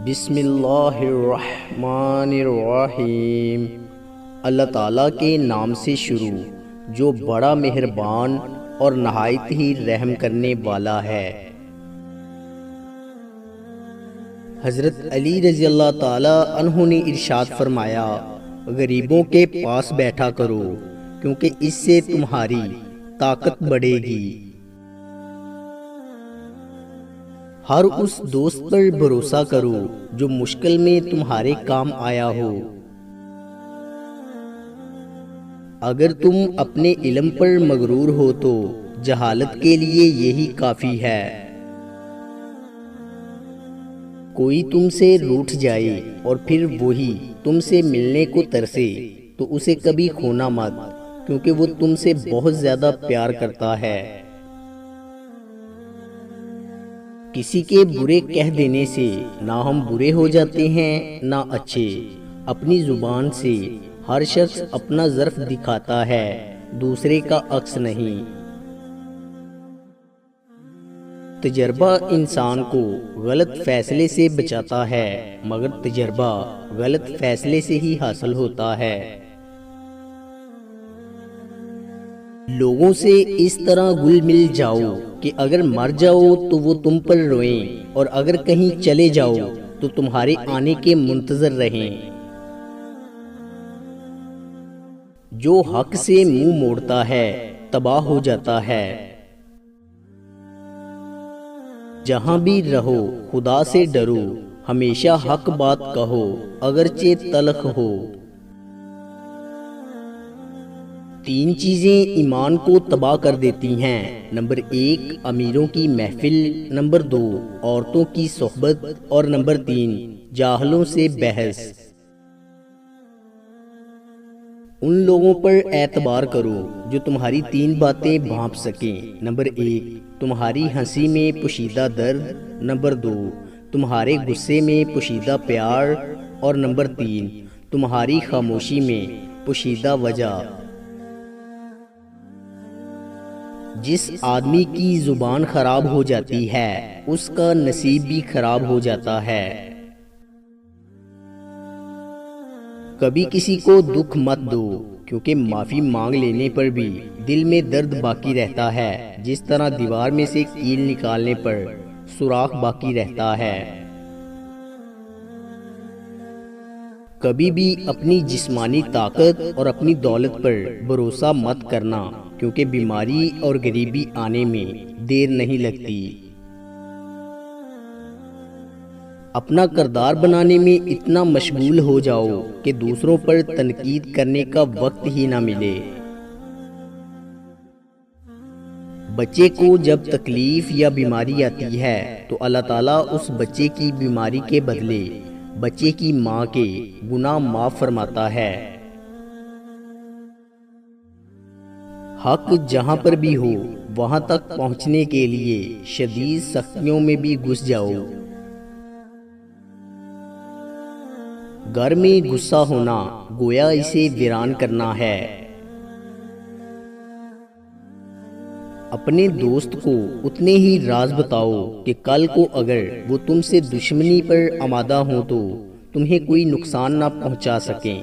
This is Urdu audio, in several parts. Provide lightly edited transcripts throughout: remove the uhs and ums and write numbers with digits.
بسم اللہ الرحمن الرحیم۔ اللہ تعالیٰ کے نام سے شروع جو بڑا مہربان اور نہایت ہی رحم کرنے والا ہے۔ حضرت علی رضی اللہ تعالیٰ عنہ نے ارشاد فرمایا، غریبوں کے پاس بیٹھا کرو کیونکہ اس سے تمہاری طاقت بڑھے گی۔ ہر اس دوست پر بھروسہ کرو جو مشکل میں تمہارے کام آیا ہو۔ اگر تم اپنے علم پر مغرور ہو تو جہالت کے لیے یہی کافی ہے۔ کوئی تم سے روٹھ جائے اور پھر وہی تم سے ملنے کو ترسے تو اسے کبھی کھونا مت، کیونکہ وہ تم سے بہت زیادہ پیار کرتا ہے۔ کسی کے برے کہہ دینے سے نہ ہم برے ہو جاتے ہیں نہ اچھے۔ اپنی زبان سے ہر شخص اپنا ظرف دکھاتا ہے، دوسرے کا عکس نہیں۔ تجربہ انسان کو غلط فیصلے سے بچاتا ہے، مگر تجربہ غلط فیصلے سے ہی حاصل ہوتا ہے۔ لوگوں سے اس طرح گل مل جاؤ کہ اگر مر جاؤ تو وہ تم پر روئیں، اور اگر کہیں چلے جاؤ تو تمہارے آنے کے منتظر رہیں۔ جو حق سے منہ موڑتا ہے تباہ ہو جاتا ہے۔ جہاں بھی رہو خدا سے ڈرو، ہمیشہ حق بات کہو اگرچہ تلخ ہو۔ تین چیزیں ایمان کو تباہ کر دیتی ہیں۔ نمبر 1 امیروں کی محفل، نمبر 2 عورتوں کی صحبت، اور نمبر 3 جاہلوں سے بحث۔ ان لوگوں پر اعتبار کرو جو تمہاری تین باتیں بھانپ سکیں۔ نمبر 1 تمہاری ہنسی میں پوشیدہ درد، نمبر 2 تمہارے غصے میں پوشیدہ پیار، اور نمبر 3 تمہاری خاموشی میں پوشیدہ وجہ۔ جس آدمی کی زبان خراب ہو جاتی ہے اس کا نصیب بھی خراب ہو جاتا ہے۔ کبھی کسی کو دکھ مت دو، کیونکہ معافی مانگ لینے پر بھی دل میں درد باقی رہتا ہے، جس طرح دیوار میں سے کیل نکالنے پر سوراخ باقی رہتا ہے۔ کبھی بھی اپنی جسمانی طاقت اور اپنی دولت پر بھروسہ مت کرنا، کیونکہ بیماری اور غریبی آنے میں دیر نہیں لگتی۔ اپنا کردار بنانے میں اتنا مشغول ہو جاؤ کہ دوسروں پر تنقید کرنے کا وقت ہی نہ ملے۔ بچے کو جب تکلیف یا بیماری آتی ہے تو اللہ تعالیٰ اس بچے کی بیماری کے بدلے بچے کی ماں کے گناہ معاف فرماتا ہے۔ حق جہاں پر بھی ہو وہاں تک پہنچنے کے لیے شدید سختیوں میں بھی گھس جاؤ۔ گھر میں غصہ ہونا گویا اسے ویران کرنا ہے۔ اپنے دوست کو اتنے ہی راز بتاؤ کہ کل کو اگر وہ تم سے دشمنی پر آمادہ ہوں تو تمہیں کوئی نقصان نہ پہنچا سکیں۔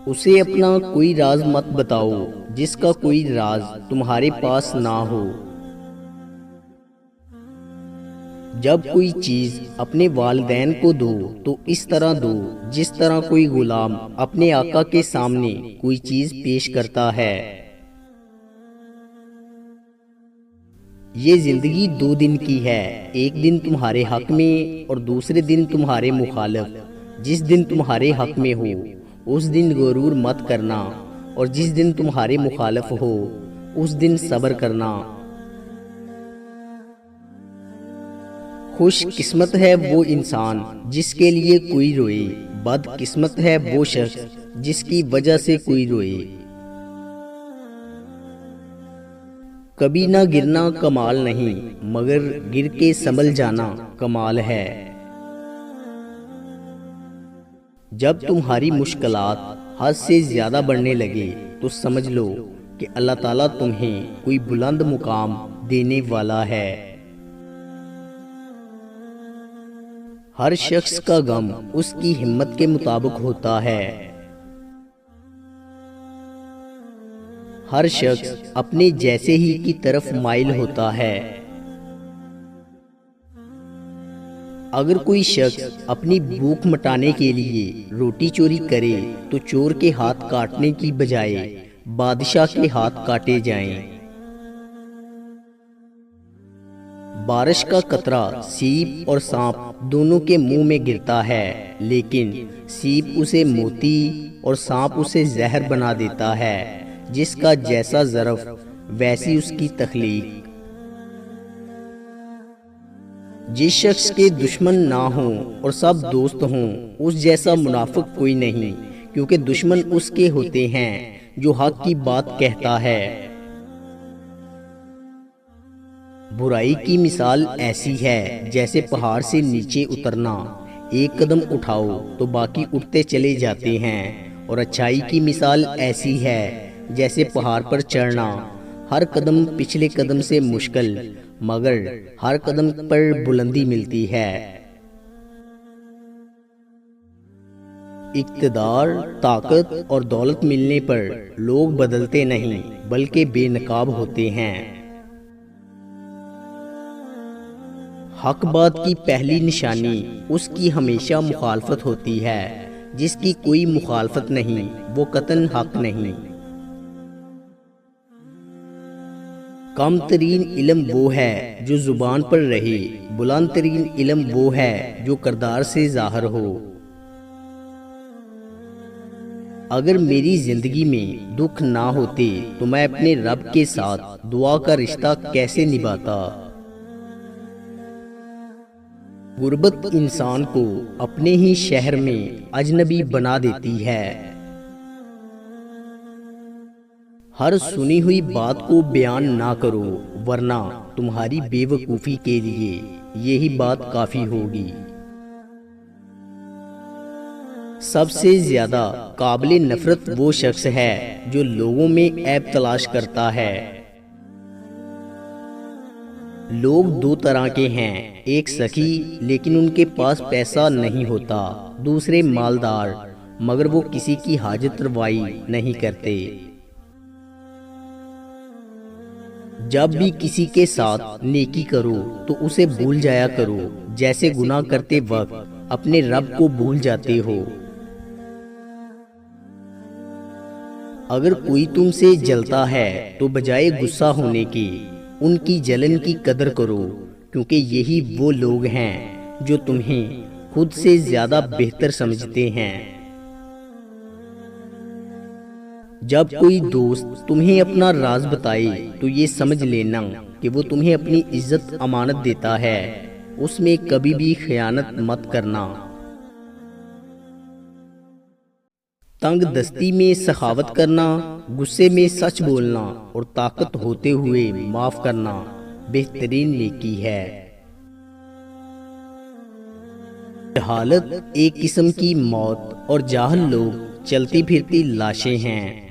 اسے اپنا کوئی راز مت بتاؤ جس کا کوئی راز تمہارے پاس نہ ہو۔ جب کوئی چیز اپنے والدین کو دو تو اس طرح دو جس طرح کوئی غلام اپنے آقا کے سامنے کوئی چیز پیش کرتا ہے۔ یہ زندگی 2 دن کی ہے، ایک دن تمہارے حق میں اور دوسرے دن تمہارے مخالف۔ جس دن تمہارے حق میں ہو اس دن غرور مت کرنا، اور جس دن تمہارے مخالف ہو اس دن صبر کرنا۔ خوش قسمت ہے وہ انسان جس کے لیے کوئی روئے، بد قسمت ہے وہ شخص جس کی وجہ سے کوئی روئے۔ کبھی نہ گرنا کمال نہیں، مگر گر کے سنبھل جانا کمال ہے۔ جب تمہاری مشکلات حد سے زیادہ بڑھنے لگے تو سمجھ لو کہ اللہ تعالیٰ تمہیں کوئی بلند مقام دینے والا ہے۔ ہر شخص کا غم اس کی ہمت کے مطابق ہوتا ہے۔ ہر شخص اپنے جیسے ہی کی طرف مائل ہوتا ہے۔ اگر کوئی شخص اپنی بھوک مٹانے کے لیے روٹی چوری کرے تو چور کے ہاتھ کاٹنے کی بجائے بادشاہ کے ہاتھ کاٹے جائیں۔ بارش کا قطرہ سیپ اور سانپ دونوں کے منہ میں گرتا ہے، لیکن سیپ اسے موتی اور سانپ اسے زہر بنا دیتا ہے۔ جس کا جیسا ظرف ویسی اس کی تخلیق۔ جس شخص کے دشمن نہ ہوں اور سب دوست ہوں، اس جیسا منافق کوئی نہیں، کیونکہ دشمن اس کے ہوتے ہیں جو حق کی بات کہتا ہے۔ برائی کی مثال ایسی ہے جیسے پہاڑ سے نیچے اترنا، ایک قدم اٹھاؤ تو باقی اٹھتے چلے جاتے ہیں، اور اچھائی کی مثال ایسی ہے جیسے پہاڑ پر چڑھنا، ہر قدم پچھلے قدم سے مشکل مگر ہر قدم پر بلندی ملتی ہے۔ اقتدار، طاقت اور دولت ملنے پر لوگ بدلتے نہیں بلکہ بے نقاب ہوتے ہیں۔ حق بات کی پہلی نشانی اس کی ہمیشہ مخالفت ہوتی ہے، جس کی کوئی مخالفت نہیں وہ قطعاً حق نہیں۔ کم ترین علم وہ ہے جو زبان پر رہے، بلند ترین علم وہ ہے جو کردار سے ظاہر ہو۔ اگر میری زندگی میں دکھ نہ ہوتے تو میں اپنے رب کے ساتھ دعا کا رشتہ کیسے نبھاتا؟ غربت انسان کو اپنے ہی شہر میں اجنبی بنا دیتی ہے۔ ہر سنی ہوئی بات کو بیان نہ کرو، ورنہ تمہاری بے وقوفی کے لیے یہی بات کافی ہوگی۔ سب سے زیادہ قابل نفرت وہ شخص ہے جو لوگوں میں عیب تلاش کرتا ہے۔ لوگ دو طرح کے ہیں، ایک سخی لیکن ان کے پاس پیسہ نہیں ہوتا، دوسرے مالدار مگر وہ کسی کی حاجت روائی نہیں کرتے۔ جب بھی کسی کے ساتھ نیکی کرو تو اسے بھول جایا کرو، جیسے گناہ کرتے وقت اپنے رب کو بھول جاتے ہو۔ اگر کوئی تم سے جلتا ہے تو بجائے غصہ ہونے کے ان کی جلن کی قدر کرو، کیونکہ یہی وہ لوگ ہیں جو تمہیں خود سے زیادہ بہتر سمجھتے ہیں۔ جب کوئی دوست تمہیں اپنا راز بتائے تو یہ سمجھ لینا کہ وہ تمہیں اپنی عزت امانت دیتا ہے، اس میں کبھی بھی خیانت مت کرنا۔ تنگ دستی میں سخاوت کرنا، غصے میں سچ بولنا اور طاقت ہوتے ہوئے معاف کرنا بہترین نیکی ہے۔ جہالت ایک قسم کی موت اور جاہل لوگ چلتی پھرتی لاشیں ہیں۔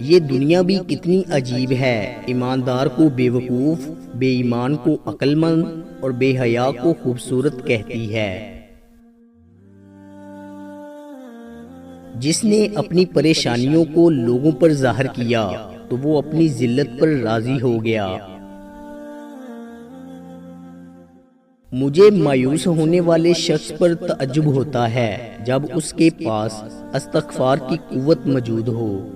یہ دنیا بھی کتنی عجیب ہے، ایماندار کو بے وقوف، بے ایمان کو عقل مند اور بے حیا کو خوبصورت کہتی ہے۔ جس نے اپنی پریشانیوں کو لوگوں پر ظاہر کیا تو وہ اپنی ذلت پر راضی ہو گیا۔ مجھے مایوس ہونے والے شخص پر تعجب ہوتا ہے جب اس کے پاس استغفار کی قوت موجود ہو۔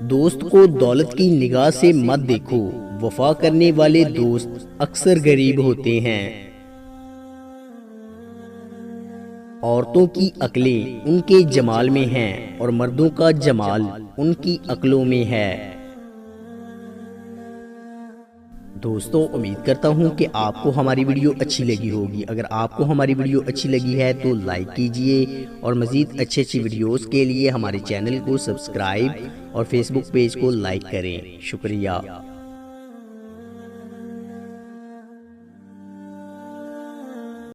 دوست کو دولت کی نگاہ سے مت دیکھو، وفا کرنے والے دوست اکثر غریب ہوتے ہیں۔ عورتوں کی عقلیں ان کے جمال میں ہیں اور مردوں کا جمال ان کی عقلوں میں ہے۔ دوستو، امید کرتا ہوں کہ آپ کو ہماری ویڈیو اچھی لگی ہوگی۔ اگر آپ کو ہماری ویڈیو اچھی لگی ہے تو لائک کیجئے اور مزید اچھی ویڈیوز کے لیے ہمارے چینل کو سبسکرائب اور فیس بک پیج کو لائک کریں۔ شکریہ۔